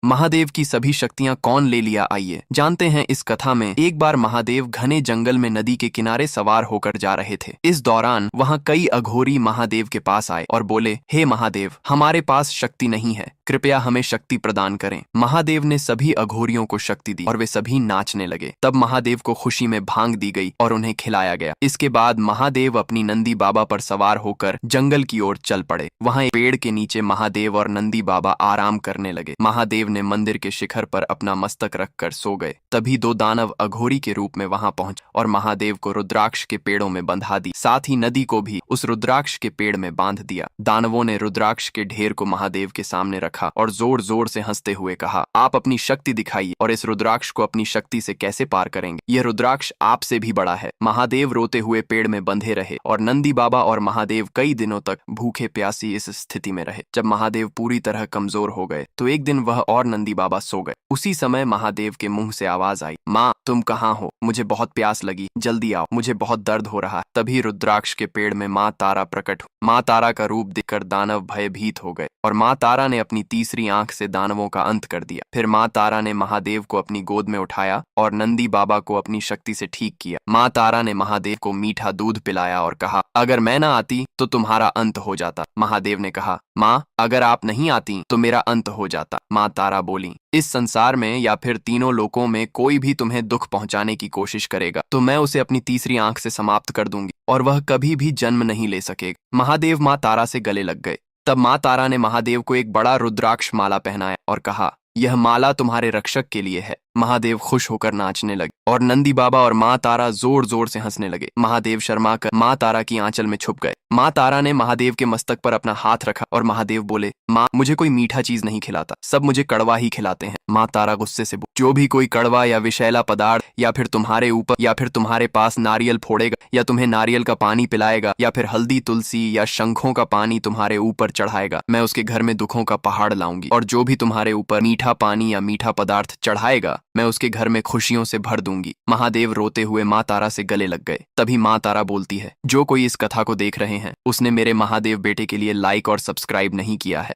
महादेव की सभी शक्तियां कौन ले लिया, आइए जानते हैं इस कथा में। एक बार महादेव घने जंगल में नदी के किनारे सवार होकर जा रहे थे। इस दौरान वहां कई अघोरी महादेव के पास आए और बोले, हे महादेव, हमारे पास शक्ति नहीं है, कृपया हमें शक्ति प्रदान करें। महादेव ने सभी अघोरियों को शक्ति दी और वे सभी नाचने लगे। तब महादेव को खुशी में भांग दी गई और उन्हें खिलाया गया। इसके बाद महादेव अपनी नंदी बाबा पर सवार होकर जंगल की ओर चल पड़े। वहां एक पेड़ के नीचे महादेव और नंदी बाबा आराम करने लगे। महादेव ने मंदिर के शिखर पर अपना मस्तक रखकर सो गए। तभी दो दानव अघोरी के रूप में वहां पहुंचे और महादेव को रुद्राक्ष के पेड़ों में बंधा दी, साथ ही नदी को भी उस रुद्राक्ष के पेड़ में बांध दिया। दानवों ने रुद्राक्ष के ढेर को महादेव के सामने रखा और जोर जोर से हंसते हुए कहा, आप अपनी शक्ति दिखाइए और इस रुद्राक्ष को अपनी शक्ति से कैसे पार करेंगे? यह रुद्राक्ष आपसे भी बड़ा है। महादेव रोते हुए पेड़ में बंधे रहे और नंदी बाबा और महादेव कई दिनों तक भूखे प्यासी इस स्थिति में रहे। जब महादेव पूरी तरह कमजोर हो गए तो एक दिन वह और नंदी बाबा सो गए। उसी समय महादेव के मुंह से आवाज आई, माँ तुम कहाँ हो? मुझे बहुत प्यास लगी, जल्दी आओ, मुझे बहुत दर्द हो रहा है। तभी रुद्राक्ष के पेड़ में माँ तारा प्रकट हुई। माँ तारा का रूप देखकर दानव भयभीत हो गए और माँ तारा ने अपनी तीसरी आंख से दानवों का अंत कर दिया। फिर माँ तारा ने महादेव को अपनी गोद में उठाया और नंदी बाबा को अपनी शक्ति से ठीक किया। माँ तारा ने महादेव को मीठा दूध पिलाया और कहा, अगर मैं ना आती तो तुम्हारा अंत हो जाता। महादेव ने कहा, माँ अगर आप नहीं आती तो मेरा अंत हो जाता। माँ तारा बोली, इस संसार में या फिर तीनों लोकों में कोई भी तुम्हें दुख पहुंचाने की कोशिश करेगा तो मैं उसे अपनी तीसरी आंख से समाप्त कर दूंगी और वह कभी भी जन्म नहीं ले सकेगा। महादेव माँ तारा से गले लग गए। तब माँ तारा ने महादेव को एक बड़ा रुद्राक्ष माला पहनाया और कहा, यह माला तुम्हारे रक्षक के लिए है। महादेव खुश होकर नाचने लगे और नंदी बाबा और माँ तारा जोर जोर से हंसने लगे। महादेव शर्मा कर माँ तारा की आंचल में छुप गए। माँ तारा ने महादेव के मस्तक पर अपना हाथ रखा और महादेव बोले, माँ मुझे कोई मीठा चीज नहीं खिलाता, सब मुझे कड़वा ही खिलाते हैं। माँ तारा गुस्से से बोली, जो भी कोई कड़वा या विषैला पदार्थ या फिर तुम्हारे ऊपर या फिर तुम्हारे पास नारियल फोड़ेगा या तुम्हें नारियल का पानी पिलाएगा या फिर हल्दी तुलसी या शंखों का पानी तुम्हारे ऊपर चढ़ाएगा, मैं उसके घर में दुखों का पहाड़ लाऊंगी। और जो भी तुम्हारे ऊपर मीठा पानी या मीठा पदार्थ चढ़ाएगा मैं उसके घर में खुशियों से भर दूंगी। महादेव रोते हुए माँ तारा से गले लग गए। तभी माँ तारा बोलती है, जो कोई इस कथा को देख रहे हैं उसने मेरे महादेव बेटे के लिए लाइक और सब्सक्राइब नहीं किया है।